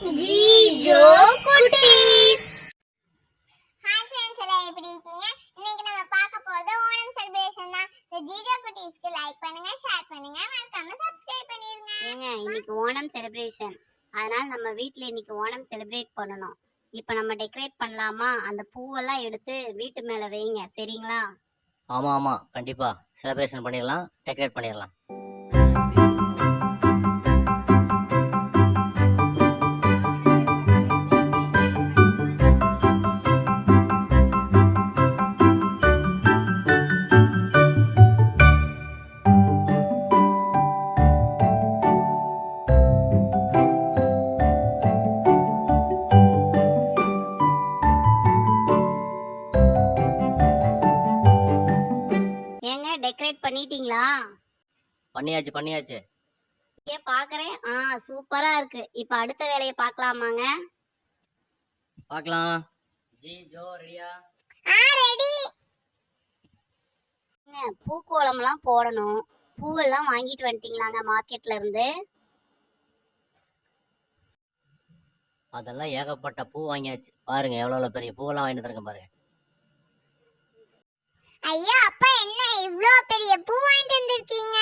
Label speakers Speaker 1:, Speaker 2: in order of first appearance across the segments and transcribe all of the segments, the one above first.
Speaker 1: ஜீஜோ குட்டீஸ். Hi friends, எல்லாம் எப்படி இருக்கீங்க? இன்னைக்கு நம்ம பார்க்க போறது ஓணம் செலிப்ரேஷன் தான். ஜீஜோ குட்டீஸ்க்கு லைக் பண்ணுங்க, ஷேர் பண்ணுங்க, மறக்காம சப்ஸ்கிரைப் பண்ணிருங்க.
Speaker 2: ஏங்க இன்னைக்கு ஓணம் செலிப்ரேஷன், அதனால நம்ம வீட்ல இன்னைக்கு ஓணம் செலிப்ரேட் பண்ணணும். இப்போ நம்ம டெக்கரேட் பண்ணலாமா? அந்த பூவெல்லாம் எடுத்து வீட்டு மேல வைங்க, சரிங்களா?
Speaker 3: ஆமா கண்டிப்பா செலிப்ரேஷன் பண்ணிடலாம், டெக்கரேட் பண்ணிடலாம்.
Speaker 2: டெக்கரேட் பண்ணிட்டீங்களா?
Speaker 3: பண்ணியாச்சு.
Speaker 2: ஏன் பாக்குறேன். சூப்பரா இருக்கு. இப்ப அடுத்த வேலையை பார்க்கலாமாங்க?
Speaker 3: பார்க்கலாம். ஜி ஜோ ரெடியா?
Speaker 1: ரெடி.
Speaker 2: பூக்கோளம்லாம் போடணும். பூவெல்லாம் வாங்கிட்டு வந்துட்டீங்களாங்க மார்க்கெட்ல இருந்து?
Speaker 3: அதெல்லாம் ஏகப்பட்ட பூ வாங்கியாச்சு. பாருங்க எவ்வளவு பெரிய பூவெல்லாம் வாங்கிட்டு இருக்கேன் பாருங்க.
Speaker 1: ஐயா அப்பா, என்ன இவ்ளோ பெரிய பூ வாங்கிட்டு வந்திருக்கீங்க?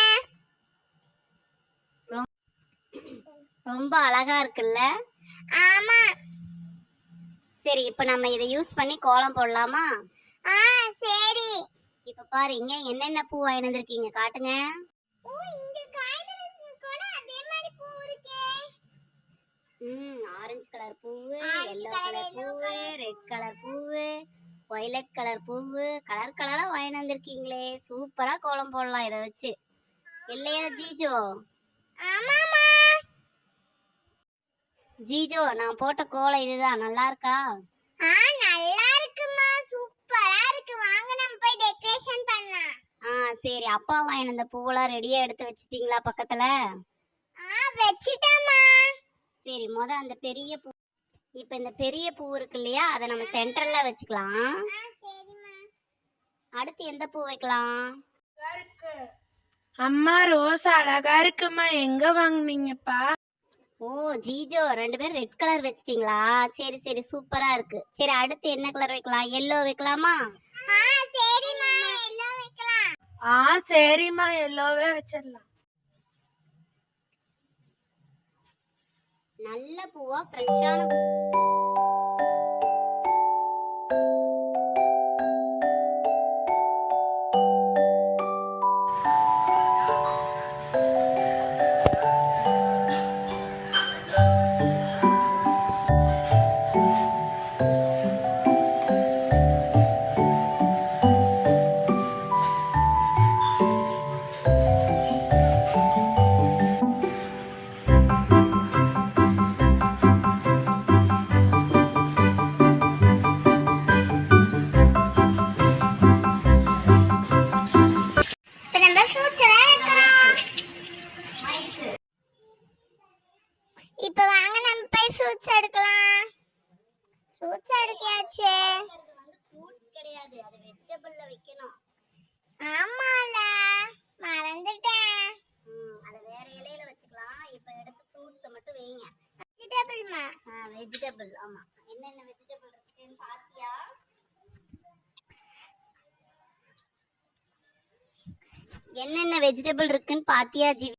Speaker 2: ரொம்ப அழகா இருக்குல்ல?
Speaker 1: ஆமா.
Speaker 2: சரி, இப்ப நம்ம இதை யூஸ் பண்ணி கோலம் போடலாமா?
Speaker 1: சரி.
Speaker 2: இப்ப பாருங்க என்னென்ன பூ வாங்கிட்டு வந்திருக்கீங்க, காட்டுங்க.
Speaker 1: இந்த காய்கறிக்கு கூட அதே மாதிரி பூ இருக்கே.
Speaker 2: ஆரஞ்சு கலர் பூவு, எல்லோ கலர் பூவு, ரெட் கலர் பூவு, வயலட் கலர் பூவு, கலர் கலரா வாங்கிட்டு வந்திருக்கீங்களே. சூப்பரா கோலம் போடலாம் இதை வச்சு, இல்லையா ஜீஜோ?
Speaker 1: ஆமாமா.
Speaker 2: ஜீஜோ, நான் போட்ட கோலம் இதுதான், நல்லா இருக்கா?
Speaker 1: நல்லா இருக்குமா, சூப்பரா இருக்கு. வாங்க நம்ம போய் டெக்கரேஷன் பண்ணலாம்.
Speaker 2: சரி, அப்பா வாங்கின அந்த பூவெல்லாம் ரெடியா எடுத்து வச்சிட்டீங்களா பக்கத்துல?
Speaker 1: வச்சிட்டேம்மா.
Speaker 2: சரி, அந்த பெரிய பூ, இப்ப இந்த பெரிய பூ இருக்கு இல்லையா, அதை நம்ம சென்டர்ல வச்சுக்கலாம். அடுத்து எந்த பூ வைக்கலாம்?
Speaker 4: அம்மா ரோஸ் அழகா இருக்குமா, எங்க வாங்குனீங்கப்பா?
Speaker 2: ஜீஜோ, ரெண்டு பேரும் ரெட் கலர் வச்சிட்டீங்களா? சரி சரி, சூப்பரா இருக்கு. சரி, அடுத்து என்ன கலர் வைக்கலாம்? எல்லோ வைக்கலாமா?
Speaker 1: சரிம்மா, எல்லோ வைக்கலாம்.
Speaker 4: சரிம்மா, எல்லோவே வச்சிடலாம்.
Speaker 2: நல்ல பூவா, ஃப்ரெஷ்ஷான
Speaker 1: இப்ப வாங்க நம்ம போய் ஃப்ரூட்ஸ் எடுக்கலாம். ஃப்ரூட்ஸ் எடுத்தாச்சு.
Speaker 2: ஃப்ரூட்ஸ் கிடையாது, அது வெஜிடபிள்ல வைக்கணும்.
Speaker 1: ஆமால, மறந்துட்டேன்.
Speaker 2: அத வேற இலையில வச்சுக்கலாம். இப்ப எடுத்து ஃப்ரூட்ஸ் மட்டும் வைங்க.
Speaker 1: வெஜிடபிள்மா?
Speaker 2: வெஜிடபிள். ஆமா, என்னென்ன வெஜிடபிள் இருக்குன்னு பாத்தியா? என்னென்ன வெஜிடபிள் இருக்குன்னு பாத்தியா ஜீவி?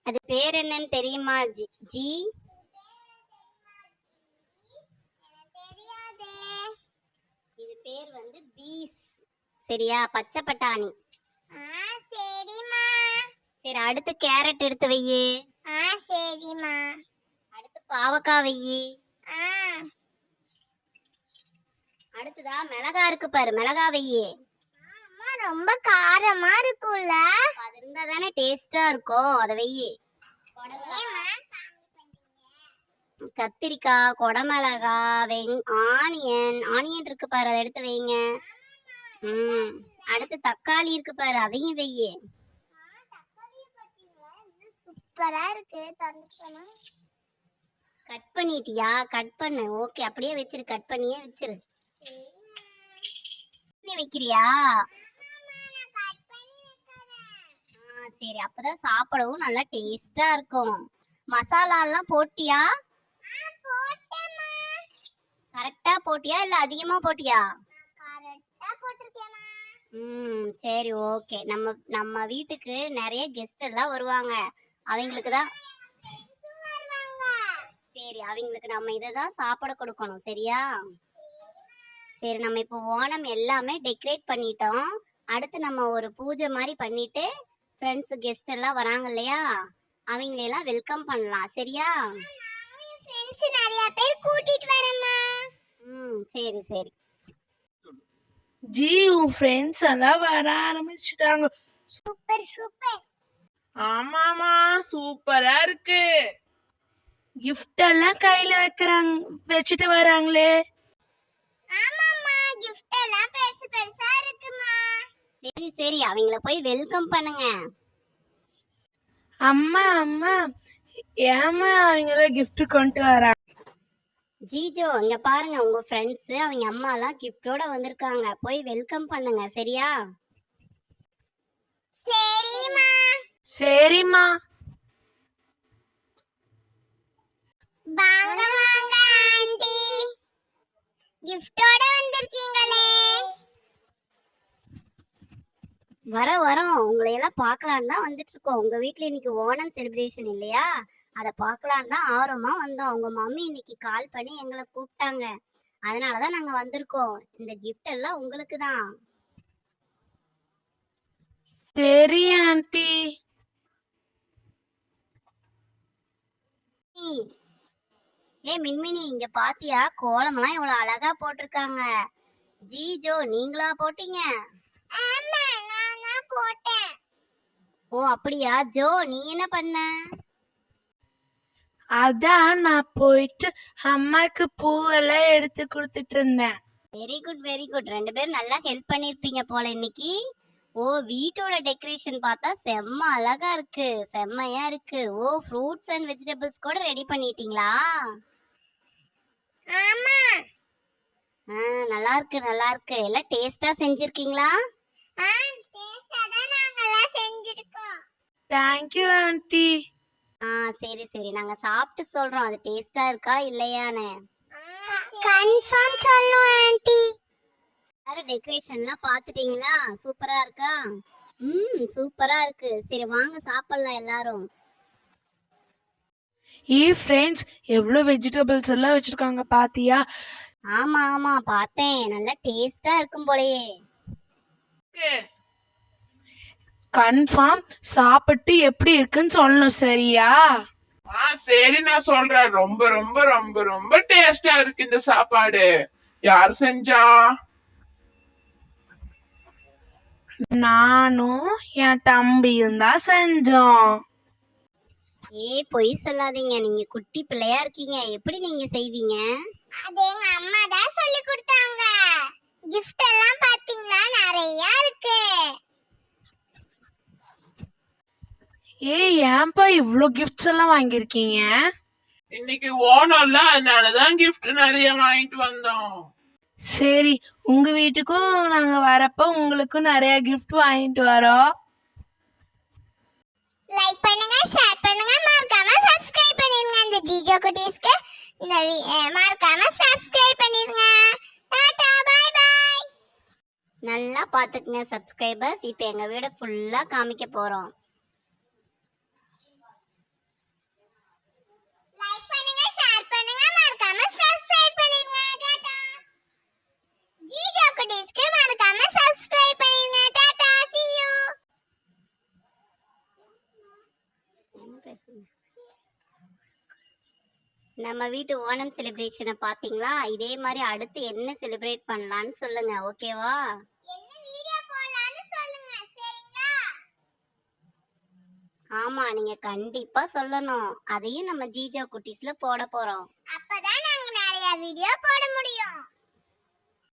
Speaker 2: அது பேர் என்னன்னு தெரியுமா ஜி? இது பேர் வந்து பீஸ், சரியா? பச்சை பட்டாணி.
Speaker 1: சரிம்மா.
Speaker 2: சரி, அடுத்து கேரட் எடுத்து வையே.
Speaker 1: சரிம்மா.
Speaker 2: அடுத்து பாவக்காய் வையே. அடுத்ததா மிளகா இருக்கு பாரு, மிளகா வையே.
Speaker 1: ரொம்ப காரமா இருக்கும்ல?
Speaker 2: அது இருந்தா தானே டேஸ்டா இருக்கும், அத வையே. கத்திரிக்காய், கொடமிளகா, ஆனியன் இருக்கு பாரு, அதை எடுத்து வைங்க. அடுத்து தக்காளி இருக்கு பாரு, அதையும் வையே.
Speaker 1: சூப்பரா இருக்கு.
Speaker 2: கட் பண்ணிட்டியா? கட் பண்ணு. ஓகே, அப்படியே வச்சிரு, கட் பண்ணியே வச்சிரு. வைக்கிறியா? சரி அப்பதான் சாப்பிடவும் நல்லா டேஸ்டா இருக்கும். மசாலா எல்லாம் போட்டியா?
Speaker 1: போட்டேம்மா.
Speaker 2: கரெக்டா போட்டியா இல்ல அதிகமா போட்டியா?
Speaker 1: கரெக்டா போட்டிருக்கேம்மா.
Speaker 2: சரி ஓகே. நம்ம நம்ம வீட்டுக்கு நிறைய கெஸ்ட் எல்லாம் வருவாங்க. அவங்களுக்கு தான்
Speaker 1: வருவாங்க.
Speaker 2: சரி அவங்களுக்கு நம்ம இதை தான் சாப்பிட கொடுக்கணும். சரியா? சரி நம்ம இப்போ ஓணம் எல்லாமே டெக்கரேட் பண்ணிட்டோம். அடுத்து நம்ம ஒரு பூஜை மாதிரி பண்ணிட்டு ஃப்ரெண்ட்ஸ் கெஸ்ட் எல்லாம் வராங்க இல்லையா, அவங்களெல்லாம் வெல்கம் பண்ணலாம். சரியா?
Speaker 1: ஃப்ரெண்ட்ஸ் நிறைய பேர் கூட்டிட்டு வரேம்மா.
Speaker 2: சரி சரி.
Speaker 4: ஜி உன் ஃப்ரெண்ட்ஸ் எல்லாம் வர ஆரம்பிச்சுட்டாங்க.
Speaker 1: Super super.
Speaker 4: ஆமாமா சூப்பரா இருக்கு. கிஃப்ட் எல்லாம் கையில வச்சுட்டு வராங்களே.
Speaker 1: ஆமாம்மா gift எல்லாம் பெருசு பெருசா இருக்குமா.
Speaker 2: சரி சரி அவங்கள போய் வெல்கம் பண்ணுங்க.
Speaker 4: அம்மா அம்மா ஏமா அவங்கள கிஃப்ட் கொண்டு வராங்க?
Speaker 2: ஜீஜோ இங்க பாருங்க, உங்க ஃப்ரெண்ட்ஸ் அவங்க அம்மா எல்லாம் கிஃப்டோட வந்திருக்காங்க. போய் வெல்கம் பண்ணுங்க. சரியா?
Speaker 1: சரிம்மா.
Speaker 4: சரிம்மா.
Speaker 1: வாங்க வாங்க ஆண்டி, கிஃப்டோட வந்திருக்கீங்களே.
Speaker 2: வரோம் உங்களை எல்லாம் பார்க்கலான்னு தான் வந்துட்டு இருக்கோம். உங்க வீட்ல இன்னைக்கு ஓணம் செலிப்ரேஷன் இல்லையா, அதை பார்க்கலான்னு தான் ஆர்வமா வந்தோம். உங்க மம்மி இன்னைக்கு கால் பண்ணி எங்களை கூப்பிட்டாங்க, அதனாலதான் நாங்க வந்திருக்கோம். இந்த கிஃப்ட் எல்லாம் உங்களுக்கு தான்.
Speaker 4: சரி ஆண்டி.
Speaker 2: மின்மினி இங்க பாத்தியா, கோலம்லாம் இவ்வளவு அழகா போட்டிருக்காங்க. ஜீஜோ நீங்களா போட்டீங்க?
Speaker 1: ஆமா நான் தான் போட்டேன்.
Speaker 2: ஓ அப்படியா? ஜோ நீ என்ன பண்ண?
Speaker 4: அதான் நான் போயிட்டு அம்மாக்கு பூவெல்லாம் எடுத்து கொடுத்துட்டு இருந்தேன்.
Speaker 2: Very good very good. ரெண்டு பேரும் நல்லா ஹெல்ப் பண்ணிருப்பீங்க போல இன்னைக்கு. ஓ வீட்டோட டெக்கரேஷன் பார்த்தா செம்ம அழகா இருக்கு, செம்மையா இருக்கு. ஓ ஃப்ரூட்ஸ் அண்ட் வெஜிடபிள்ஸ் கூட ரெடி பண்ணிட்டீங்களா?
Speaker 1: ஆமா.
Speaker 2: நல்லா இருக்கு நல்லா இருக்கு. எல்லாம் டேஸ்டா செஞ்சிருக்கீங்களா?
Speaker 1: டேஸ்டா தான் நாங்கலாம் செஞ்சிருக்கோம்.
Speaker 4: Thank you aunty.
Speaker 2: சரி சரி நாங்க சாப்பிட்டு சொல்றோம் அது டேஸ்டா இருக்கா இல்லையான்னு.
Speaker 1: கன்ஃபார்ம் சொல்லுவோம் ஆண்டி.
Speaker 2: டெக்கரேஷன்லாம் பார்த்துட்டீங்களா? சூப்பரா இருக்கா? சூப்பரா இருக்கு. சரி வாங்க சாப்பிடலாம் எல்லாரும்.
Speaker 4: ஃப்ரெண்ட்ஸ் எவ்வளவு வெஜிடபிள்ஸ் எல்லாம் வச்சிருக்காங்க பாத்தியா?
Speaker 2: ஆமா ஆமா பார்த்தேன், நல்லா டேஸ்டா இருக்கும் போலயே.
Speaker 4: கன்ஃபார்ம் சாப்பிட்டு எப்படி இருக்குன்னு சொல்லணும். சரியா?
Speaker 5: சரி நான் சொல்றேன். ரொம்ப ரொம்ப ரொம்ப ரொம்ப டேஸ்டா இருக்கு இந்த சாப்பாடு. யார் செஞ்சா?
Speaker 4: நானும் என் தம்பியும் தான் செஞ்சோம்.
Speaker 2: பொய் சொல்லாதீங்க, நீங்க குட்டி பிள்ளையா இருக்கீங்க, எப்படி நீங்க செய்வீங்க?
Speaker 1: அது எங்க அம்மா தான் சொல்லி கொடுத்தாங்க. gift எல்லாம் பாத்தீங்களா, நிறைய இருக்கு.
Speaker 4: ஏன்பா இவ்ளோ கிஃப்ட்ஸ் எல்லாம் வாங்கியிருக்கீங்க?
Speaker 5: இன்னைக்கு ஓணம்ல, அதனாலதான் gift நிறைய வாங்கிட்டு வந்தோம்.
Speaker 4: சரி உங்க வீட்டுக்கும் நாங்க வரப்ப உங்களுக்கும் நிறைய கிஃப்ட் வாங்கிட்டு வரோம்.
Speaker 1: லைக் பண்ணுங்க, ஷேர் பண்ணுங்க, மறக்காம சப்ஸ்கிரைப் பண்ணிருங்க. இந்த ஜிஜோ குட்டீஸ்க்கு இந்த மறக்காம சப்ஸ்கிரைப் பண்ணிருங்க. டாடா பை பை.
Speaker 2: நல்லா பாத்துக்குங்க சப்ஸ்கிரைபர்ஸ். இப்போ எங்க வீட ஃபுல்லா காமிக்க போறோம்.
Speaker 1: லைக் பண்ணுங்க, ஷேர் பண்ணுங்க, மறக்காம சப்ஸ்கிரைப் பண்ணிருங்க. டாடா. ஜிஜோ குட்டீஸ்க்கு மறக்காம சப்ஸ்கிரைப் பண்ணிருங்க. Tata, see you.
Speaker 2: நம்ம வீட்டு ஓணம் செலிப்ரேஷனை பாத்தீங்களா? இதே மாதிரி அடுத்து என்ன செலிப்ரேட் பண்ணலாம்னு சொல்லுங்க. ஓகேவா?
Speaker 1: என்ன வீடியோ போடலாம்னு சொல்லுங்க. சரிங்களா?
Speaker 2: ஆமா நீங்க கண்டிப்பா சொல்லணும். அதையும் நம்ம ஜிஜோ குட்டீஸ்ல போட போறோம்.
Speaker 1: அப்பதான் நாங்க நிறைய வீடியோ போட முடியும்.